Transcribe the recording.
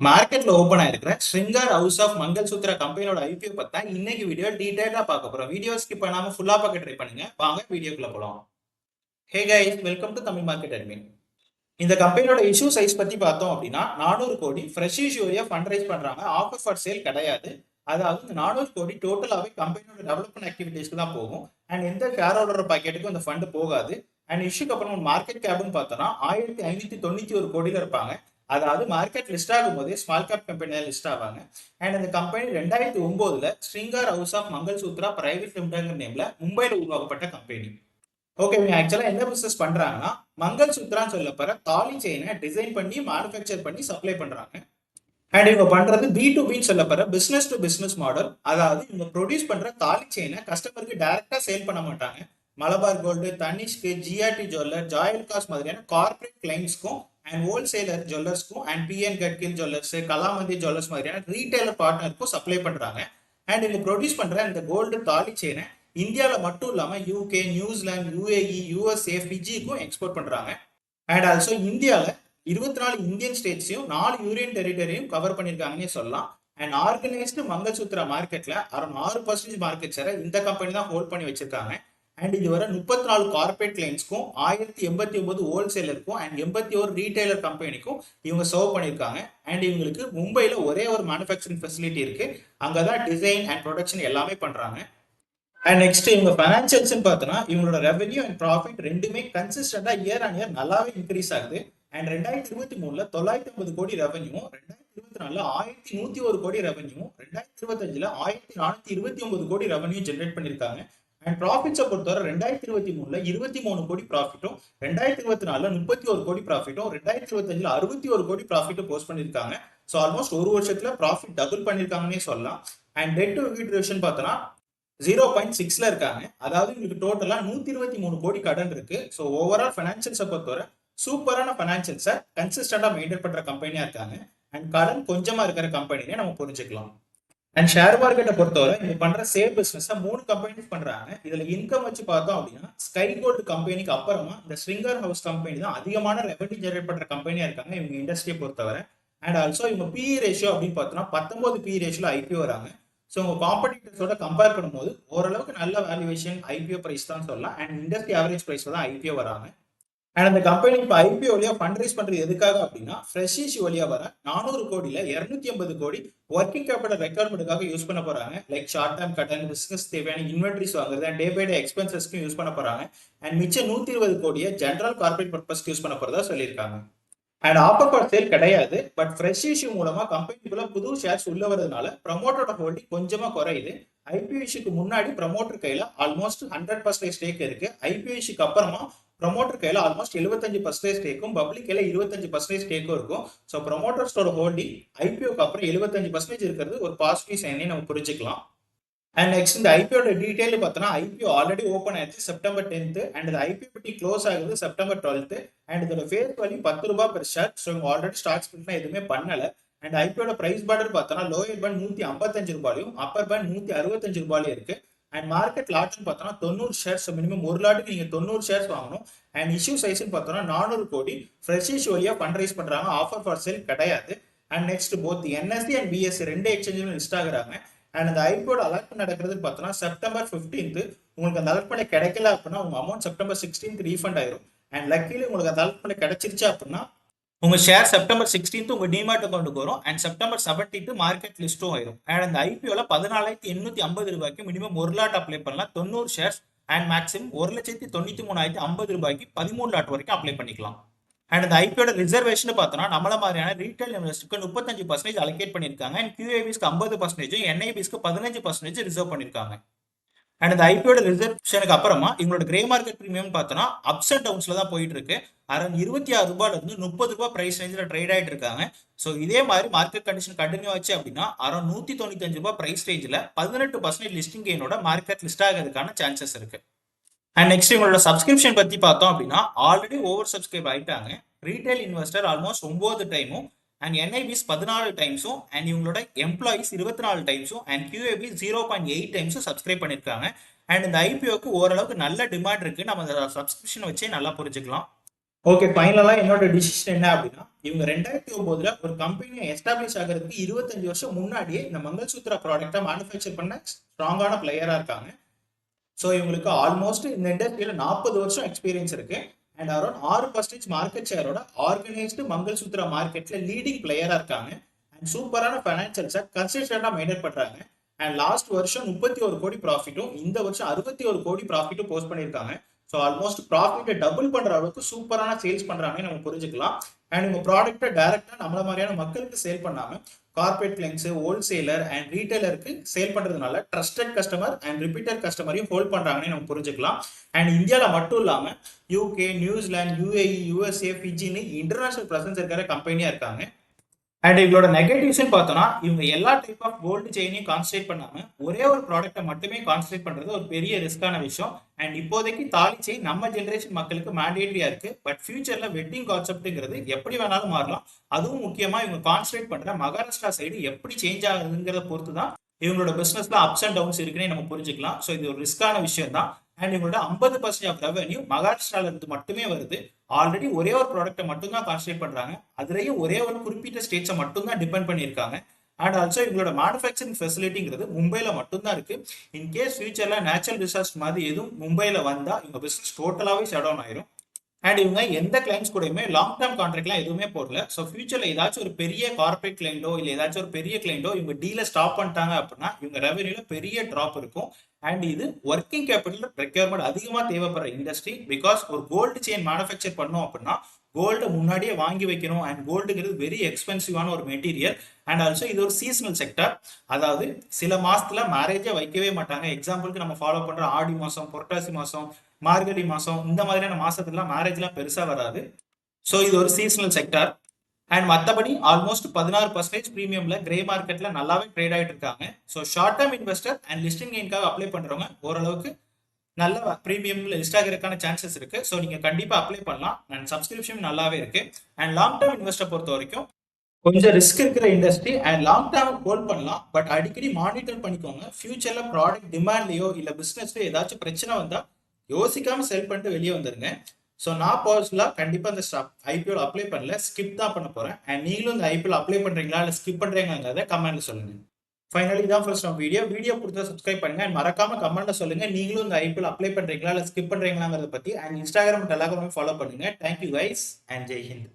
மார்க்கெட்ல open ஆயிருக்கிற ஸ்ரிங்கர் house of மங்கல்சூத்ரா கம்பெனியோட IPO பத்தா இன்னைக்கு வீடியோ டீடைலா பார்க்க போறோம். வீடியோ ஸ்கிப் பண்ணாம ஃபுல்லா பார்க்க ட்ரை பண்ணுங்க. வாங்க வீடியோக்குள்ள போலாம். Hey guys, welcome to Tamil market admin. இந்த கம்பெனியோட இஷ்யூ சைஸ் பத்தி பார்த்தோம் அப்படின்னா 400 கோடி ஃப்ரெஷ் இஷ்யூரியா ஃபண்ட் ரைஸ் பண்றாங்க. ஆஃபர் ஃபார் சேல் கிடையாது. அதாவது இந்த 400 கோடி டோட்டலாவே கம்பெனியோட டெவலப்மெண்ட் ஆக்டிவிட்டிஸ்க்கு தான் போகும். அண்ட் எந்த ஷேர் ஹோல்டர் பாக்கெட்டுக்கும் இந்த ஃபண்ட் போகாது. அண்ட் இஷ்யூக்கு அப்புறம் மார்க்கெட் கேப்னு பார்த்தோம்னா 1591 கோடியில இருப்பாங்க. அதாவது மார்க்கெட் லிஸ்ட் ஆகும் போதே ஸ்மால் கேப் கம்பெனியா லிஸ்ட் ஆவாங்க. அண்ட் இந்த கம்பெனி 2009 Shringar house of Mangalsutra private limited நேம்ல மும்பைல உருவாக்கப்பட்ட கம்பெனி. ஓகே, இவங்க ஆக்சுவலா என்ன பிசினஸ் பண்றாங்கன்னா மங்கல்சூத்ரான்னு சொல்லப்போற தாலி செயினை டிசைன் பண்ணி மேனுஃபேக்சர் பண்ணி சப்ளை பண்றாங்க. அண்ட் இவங்க பண்றது B2Bன்னு சொல்லப்போற பிசினஸ் டு பிசினஸ் மாடல். அதாவது இவங்க ப்ரொடியூஸ் பண்ற தாலி செயினை கஸ்டமருக்கு டைரக்டா சேல் பண்ண மாட்டாங்க. Malabar gold, Tanishq, G R T jeweller, Joyalukkas மாதிரியான கார்பரேட் கிளைண்ட்ஸ்க்கும் அண்ட் ஹோல்சேலர் ஜுவல்லர்ஸ்க்கும் and P N Gadgil jewellers, Kalamandir jewellers மாதிரியான ரீட்டைலர் பார்ட்னருக்கும் சப்ளை பண்றாங்க. அண்ட் இவங்க ப்ரொடியூஸ் பண்ற இந்த கோல்டு தாலி செயினை இந்தியாவில் மட்டும் இல்லாம யூகே, நியூசிலாந்து, யுஏஇ, யூஎஸ்ஏ, ஃபிஜிக்கும் எக்ஸ்போர்ட் பண்றாங்க. அண்ட் ஆல்சோ இந்தியாவில் 24 இந்தியன் ஸ்டேட்ஸையும் 4 யூனியன் டெரிட்டரியும் கவர் பண்ணியிருக்காங்கன்னே சொல்லலாம். அண்ட் ஆர்கனைஸ்டு மங்கல்சூத்ரா மார்க்கெட்ல அரௌண்ட் 6% மார்க்கெட் ஷேரை இந்த கம்பெனி தான் ஹோல்ட் பண்ணி வச்சிருக்காங்க. அண்ட் இதுவரை 34 கார்பரேட் கிளைண்ட்ஸ்க்கும் 1089 ஹோல்சேலருக்கும் அண்ட் 81 ரீட்டைலர் கம்பெனிக்கும் இவங்க சர்வ் பண்ணியிருக்காங்க. அண்ட் இவங்களுக்கு மும்பையில் ஒரே ஒரு மேனுஃபேக்சரிங் ஃபெசிலிட்டி இருக்கு. அங்கதான் டிசைன் அண்ட் ப்ரொடக்ஷன் எல்லாமே பண்றாங்க. அண்ட் நெக்ஸ்ட் இவங்க ஃபைனான்சியல்ஸ் பார்த்தோன்னா இவங்களோட ரெவன்யூ அண்ட் ப்ராஃபிட் ரெண்டுமே கன்சிஸ்டண்டா இயர் ஆன் இயர் நல்லாவே இன்க்ரீஸ் ஆகுது. அண்ட் 2023 950 கோடி ரெவன்யூ, 2024 1101 கோடி ரெவன்யூ, 2025 1429 கோடி ரெவன்யூ ஜென்ரேட் பண்ணிருக்காங்க. அண்ட் ப்ராஃபிட்ஸை பொறுத்தவரை 2023 23 கோடி ப்ராஃபிட்டும், 2024 31 கோடி ப்ராஃபிட்டும், 2025 61 கோடி ப்ராஃபிட்டும் போஸ்ட் பண்ணிருக்காங்க. ஸோ ஆல்மோஸ்ட் ஒரு வருஷத்துல ப்ராஃபிட் டபுள் பண்ணிருக்காங்கன்னே சொல்லலாம். And debt to equity ratio பார்த்தோன்னா 0.6ல இருக்காங்க. அதாவது உங்களுக்கு டோட்டலா 123 கோடி கடன் இருக்கு. ஸோ ஓவரால் ஃபைனான்சியல்ஸை பொறுத்தவரை சூப்பரான ஃபைனான்சியல்ஸை கன்சிஸ்டண்டா மெயின்டைன் பண்ற கம்பெனியா இருக்காங்க. அண்ட் கடன் கொஞ்சமா இருக்கிற கம்பெனினே நம்ம புரிஞ்சுக்கலாம். அண்ட் ஷேர் மார்க்கெட்டை பொறுத்தவரை இங்க பண்ற சேல் பிசினஸ் 3 கம்பெனிஸ் பண்றாங்க. இதுல இன்கம் வச்சு பார்த்தோம் அப்படின்னா ஸ்கை கோல்டு கம்பெனிக்கு அப்புறமா இந்த ஸ்ரிங்கர் ஹவுஸ் கம்பெனி தான் அதிகமான ரெவன்யூ ஜெனரேட் பண்ற கம்பெனியா இருக்காங்க இவங்க இண்டஸ்ட்ரியை பொறுத்தவரை. அண்ட் ஆல்சோ இவங்க பிஇ ரேஷியோ அப்படின்னு பார்த்தோம்னா 19 பிஇ ரேஷியோல ஐபிஓ வராங்க. ஸோ உங்க காம்படிட்டர்ஸோட கம்பேர் பண்ணும்போது ஓரளவுக்கு நல்ல வேல்யூவேஷன் ஐபிஓ பிரைஸ் தான் சொல்லலாம். அண்ட் இண்டஸ்ட்ரி ஆவரேஜ் பிரைஸ்ல தான் ஐபிஓ வராங்க. அண்ட் அந்த கம்பெனி இப்போ ஐபிஓ வழியா ஃபண்ட் ரைஸ் பண்றது எதுக்காக அப்படின்னா ஃப்ரெஷ் இஷ்யூ வழியா வர 400 கோடியில 250 கோடி ஒர்க்கிங் கேபிட்டல் ரெக்யர்மெண்ட்டுக்காக யூஸ் பண்ண போறாங்க. லைக் ஷார்ட் டேர்ம் கடன், பிசினஸ் தேவையான இன்வென்ட்ரிஸ் வாங்குறது அண்ட் டே பை டே எக்ஸ்பென்சஸ்க்கும் யூஸ் பண்ண போறாங்க. அண்ட் மிச்சம் 120 கோடியை ஜென்ரல் கார்பரேட் பர்பஸ்க்கு யூஸ் பண்ண போறதா சொல்லியிருக்காங்க. அண்ட் ஆஃபர் ஃபார் சேல் கிடையாது. பட் ஃப்ரெஷ் இஷ்யூ மூலமா கம்பெனிக்குள்ள புது ஷேர்ஸ் உள்ள வரதுனால ப்ரமோட்டரோட ஹோல்டிங் கொஞ்சமா குறையுது. ஐபிஓ இஷ்யூக்கு முன்னாடி ப்ரமோட்டர் கையில ஆல்மோஸ்ட் 100% ஸ்டேக் இருக்கு. ஐபிஓ இஷ்யூக்கு அப்புறமா ப்ரமோட்டர் கையில ஆல்மோஸ்ட் 75% ஸ்டேக்கும், பப்ளிக் கையில 25% ஸ்டேக்கும் இருக்கும். ஸோ ப்ரமோட்டர்ஸோட ஹோல்டிங் ஐபிஓக்கு அப்புறம் 75% இருக்கிறது ஒரு பாசிட்டிவ் சைனே நம்ம புரிஞ்சுக்கலாம். அண்ட் நெக்ஸ்ட் இந்த ஐபிஓட டீடைல் பார்த்தோன்னா ஐபிஓ ஆல்ரெடி ஓப்பன் ஆயிடுச்சு செப்டம்பர் 10th. அண்ட் இந்த ஐபிஓ பற்றி க்ளோஸ் ஆகுது செப்டம்பர் 12th. அண்ட் இதோட ஃபேஸ் வேல்யூ 10 ரூபாய் பெர் ஷேர். ஸோ இவங்க ஆல்ரெடி ஸ்டாக் ஸ்பிளிட்லாம் எதுவுமே பண்ணல. அண்ட் ஐபிஓட பிரைஸ் பார்டர் பார்த்தோன்னா லோயர் பேண்ட் 155 ரூபாயும், அப்பர் பேண்ட் 165 ரூபாயும் இருக்கு. அண்ட் மார்க்கெட் லாட்னு பார்த்தோன்னா 90 ஷேர்ஸ், மினிமம் ஒரு லாட்டுக்கு நீங்க 90 ஷேர்ஸ் வாங்கணும். அண்ட் இஷ்யூ சைஸ்ன்னு பார்த்தோன்னா 400 கோடி ஃப்ரெஷ் இஷ்யூ வழியா ஃபண்ட் ரைஸ் பண்றாங்க. ஆஃபர் ஃபார் சேல் கிடையாது. And next both NSC and BSc ரெண்டு எக்ஸ்சேஞ்சிலும் லிஸ்ட் ஆகுறாங்க. அண்ட் அந்த ஐபிஓட அலாட்மெண்ட் நடக்கிறது பார்த்தோன்னா செப்டம்பர் 15th. உங்களுக்கு அந்த அலாட்மெண்ட் கிடைக்கல அப்படின்னா உங்க அமௌண்ட் செப்டம்பர் 16th ரீஃபண்ட் ஆயிரும். அண்ட் லக்கிலி உங்களுக்கு அந்த அலாட்மெண்ட் கிடைச்சிருச்சு அப்படின்னா உங்க ஷேர் செப்டம்பர் 16th உங்க டிமார்ட் அக்கௌண்ட்டுக்கு வரும். அண்ட் செப்டம்பர் 17th மார்க்கெட் லிஸ்ட்டும் ஆயிரும். அண்ட் அந்த ஐபிஓல 14,850 ரூபாய்க்கு மினிமம் ஒரு லாட் அப்ளை பண்ணலாம் 90 ஷேர்ஸ். அண்ட் மேக்ஸிமம் 1,93,050 ரூபாய்க்கு 13 லாட் வரைக்கும் அப்ளை பண்ணிக்கலாம். அண்ட் இந்த ஐபிஓட ரிசர்வேஷன் பார்த்தோம்னா நம்மள மாதிரியான ரீட்டைல் இன்வெஸ்டருக்கு 35% அலோகேட் பண்ணியிருக்காங்க. அண்ட் QABஸ்க்கு 50%, NIBஸ்க்கு 15% ரிசர்வ் பண்ணியிருக்காங்க. அண்ட் இந்த ஐபிஓட ரிசர்வேஷனுக்கு அப்புறமா இவங்களோட கிரே மார்க்கெட் ப்ரீமியம் பார்த்தோன்னா அப்ஸ் அண்ட் டவுன்ஸ்ல தான் போயிட்டு இருக்கு. அரௌண்ட் 26 ரூபாயில இருந்து 30 ரூபாய் பிரைஸ் ரேஞ்சில் ட்ரேட் ஆயிட்டு இருக்காங்க. ஸோ இதே மாதிரி மார்க்கெட் கண்டிஷன் கண்டினியூ ஆச்சு அப்படின்னா அரௌண்ட் 195 ரூபாய் பிரைஸ் ரேஞ்சில் 18% லிஸ்டிங் கெயினோட மார்க்கெட் லிஸ்ட் ஆகிறதுக்கான சான்சஸ் இருக்கு. அண்ட் நெக்ஸ்ட் இவங்களோட சப்ஸ்கிரிப்ஷன் பத்தி பார்த்தோம் அப்படின்னா ஆல்ரெடி ஓவர் சப்ஸ்கிரைப் ஆயிட்டாங்க. ரீட்டைல் இன்வெஸ்டர் ஆல்மோஸ்ட் 9 டைமும், அண்ட் NIBs 14 டைம்ஸும், அண்ட் இவங்களோட எம்ப்ளாயிஸ் 24 டைம்ஸும், அண்ட் QAB 0.8 டைம்ஸும் சப்ஸ்கிரைப் பண்ணியிருக்காங்க. அண்ட் இந்த ஐபிஓக்கு ஓரளவுக்கு நல்ல டிமாண்ட் இருக்கு. நம்ம அந்த சப்ஸ்கிரிப்ஷன் வச்சே நல்லா புரிஞ்சுக்கலாம். ஓகே, ஃபைனலாக என்னோட டிசிஷன் என்ன அப்படின்னா இவங்க 2009ல ஒரு கம்பெனியை எஸ்டாப்ளிஷ் ஆகிறதுக்கு 25 வருஷம் முன்னாடியே இந்த மங்கள்சூத்ரா ப்ராடக்டை மேனுஃபேக்சர் பண்ண ஸ்ட்ராங்கான பிளேயரா இருக்காங்க. ஸோ இவங்களுக்கு ஆல்மோஸ்ட் இந்த இண்டஸ்ட்ரியில 40 வருஷம் எக்ஸ்பீரியன்ஸ் இருக்கு. அண்ட் அரௌண்ட் 6% மார்க்கெட் ஷேரோட ஆர்கனைஸ்டு மங்கள்சூத்ரா மார்க்கெட்ல லீடிங் பிளேயரா இருக்காங்க. அண்ட் சூப்பரான ஃபைனான்சியல்ஸை கன்சிஸ்டண்டா மெயின்டைன் பண்றாங்க. அண்ட் லாஸ்ட் வருஷம் 31 கோடி ப்ராஃபிட்டும் இந்த வருஷம் 61 கோடி ப்ராஃபிட்டும் போஸ்ட் பண்ணியிருக்காங்க. ஸோ ஆல்மோஸ்ட் ப்ராஃபிட்டை டபுள் பண்ற அளவுக்கு சூப்பரான சேல்ஸ் பண்றாங்கன்னு நம்ம புரிஞ்சுக்கலாம். அண்ட் உங்க ப்ராடக்ட்டை டைரக்டா நம்மள மாதிரியான மக்களுக்கு சேல் பண்ணாம கார்பரேட் கிளைண்ட்ஸ், ஹோல்சேலர் அண்ட் ரீட்டைலருக்கு சேல் பண்றதுனால ட்ரஸ்டட் கஸ்டமர் அண்ட் ரிப்பீட்டட் கஸ்டமரையும் ஹோல்ட் பண்றாங்கன்னு நம்ம புரிஞ்சுக்கலாம். அண்ட் இந்தியாவில மட்டும் இல்லாம யூகே, நியூசிலாந்து, யுஏஇ, யூஎஸ்ஏ, ஃபிஜின்னு இன்டர்நேஷனல் பிரசன்ஸ் இருக்கிற கம்பெனியா இருக்காங்க. அண்ட் இவங்களோட நெகட்டிவ்ஸ்னு பார்த்தோம்னா இவங்க எல்லா டைப் ஆஃப் கோல்டு செயினையும் கான்சன்ட்ரேட் பண்ணாம ஒரே ஒரு ப்ராடக்ட்டை மட்டுமே கான்சன்ட்ரேட் பண்றது ஒரு பெரிய ரிஸ்கான விஷயம். அண்ட் இப்போதைக்கு தாலி செயின் நம்ம ஜென்ரேஷன் மக்களுக்கு மேண்டேட்டரியா இருக்கு. பட் ஃபியூச்சர்ல வெட்டிங் கான்செப்ட்ங்கிறது எப்படி வேணாலும் மாறலாம். அதுவும் முக்கியமா இவங்க கான்சன்ட்ரேட் பண்ற மகாராஷ்டிரா சைடு எப்படி சேஞ்ச் ஆகுதுங்கிறத பொறுத்து தான் இவங்களோட பிசினஸ்ல அப்ஸ் அண்ட் டவுன்ஸ் இருக்குன்னு நம்ம புரிஞ்சுக்கலாம். ஸோ இது ஒரு ரிஸ்கான விஷயம் தான். அண்ட் இவங்களோட 50% ஆஃப் ரெவன்யூ மகாராஷ்டிரால இருந்து மட்டுமே வருது. ஆல்ரெடி ஒரே ஒரு ப்ராடக்ட்டை மட்டும் தான் கான்சன்ட்ரேட் பண்றாங்க. அதுலயும் ஒரே ஒரு குறிப்பிட்ட ஸ்டேட்ஸை மட்டும் தான் டிபெண்ட் பண்ணியிருக்காங்க. அண்ட் ஆல்சோ இவங்களோட மேனுஃபேக்சரிங் ஃபெசிலிட்டிங்கிறது மும்பைல மட்டும் தான் இருக்கு. இன்கேஸ் ஃபியூச்சர்ல நேச்சுரல் டிசாஸ்டர் மாதிரி எதுவும் மும்பைல வந்தா இவங்க பிசினஸ் டோட்டலாவே ஷட் டவுன் ஆயிரும். அண்ட் இவங்க எந்த கிளைண்ட்ஸ் கூடயுமே லாங் டேர்ம் கான்ட்ராக்ட்லாம் எதுவுமே போடல. ஸோ ஃபியூச்சர்ல ஏதாச்சும் ஒரு பெரிய கார்பரேட் கிளைண்டோ இல்லை ஏதாச்சும் ஒரு பெரிய கிளைண்டோ இவங்க டீலை ஸ்டாப் பண்ணிட்டாங்க அப்படின்னா இவங்க ரெவன்யூல பெரிய ட்ராப் இருக்கும். அண்ட் இது ஒர்க்கிங் கேபிட்டல் ரெக்யர்மெண்ட் அதிகமாக தேவைப்படுற இண்டஸ்ட்ரி. பிகாஸ் ஒரு கோல்டு செயின் மேனுஃபேக்சர் பண்ணோம் அப்படின்னா கோல்டு முன்னாடியே வாங்கி வைக்கணும். அண்ட் கோல்டுங்கிறது வெரி எக்ஸ்பென்சிவான ஒரு மெட்டீரியல். அண்ட் ஆல்சோ இது ஒரு சீசனல் செக்டர். அதாவது சில மாசத்துல மேரேஜே வைக்கவே மாட்டாங்க. எக்ஸாம்பிளுக்கு நம்ம ஃபாலோ பண்ற ஆடி மாசம், புரட்டாசி மாசம், மார்கழி மாசம் இந்த மாதிரியான மாசத்துலாம் மேரேஜ்லாம் பெருசா வராது. ஸோ இது ஒரு சீசனல் செக்டர். அண்ட் மற்றபடி ஆல்மோஸ்ட் 16% ப்ரீமியம்ல கிரே மார்க்கெட்ல நல்லாவே ட்ரேட் ஆகிட்டு இருக்காங்க. So short term investor and listing கெயின்காக அப்ளை பண்றவங்க ஓரளவுக்கு நல்ல ப்ரீமியம்ல லிஸ்ட் ஆகிறதுக்கான சான்சஸ் இருக்கு. ஸோ நீங்க கண்டிப்பா அப்ளை பண்ணலாம். அண்ட் சப்ஸ்கிரிப்ஷன் நல்லாவே இருக்கு. அண்ட் லாங் டேர்ம் இன்வெஸ்டர் பொறுத்த வரைக்கும் கொஞ்சம் ரிஸ்க் இருக்கிற industry. And long term hold பண்ணலாம். பட் அடிக்கடி மானிட்டர் பண்ணிக்கோங்க. ஃபியூச்சர்ல ப்ராடக்ட் டிமாண்ட்லயோ இல்ல பிசினஸ்லயோ ஏதாச்சும் பிரச்சனை வந்தா யோசிக்காம செல் பண்ணிட்டு வெளியே வந்துருங்க. ஸோ நான் பர்சனலாக கண்டிப்பாக இந்த ஐபிஎல் அப்ளை பண்ணல, ஸ்கிப் தான் பண்ண போறேன். அண்ட் நீங்களும் இந்த ஐபிஎல் அப்ளை பண்றீங்களா இல்லை ஸ்கிப் பண்றீங்கிறத கமெண்ட்ல சொல்லுங்க. ஃபைனலி தான் ஃபர்ஸ்ட் நம்ம வீடியோ பிடிச்சா சப்ஸ்கிரைப் பண்ணுங்க. அண்ட் மறக்காம கமெண்ட்ல சொல்லுங்க நீங்களும் இந்த ஐபிஎல் அப்ளை பண்றீங்களா இல்லை ஸ்கிப் பண்றீங்களாங்கிறத பத்தி. அண்ட் இன்ஸ்டாகிராம் டெலிகிராம் ஃபாலோ பண்ணுங்க. Thank you guys and Jai Hind.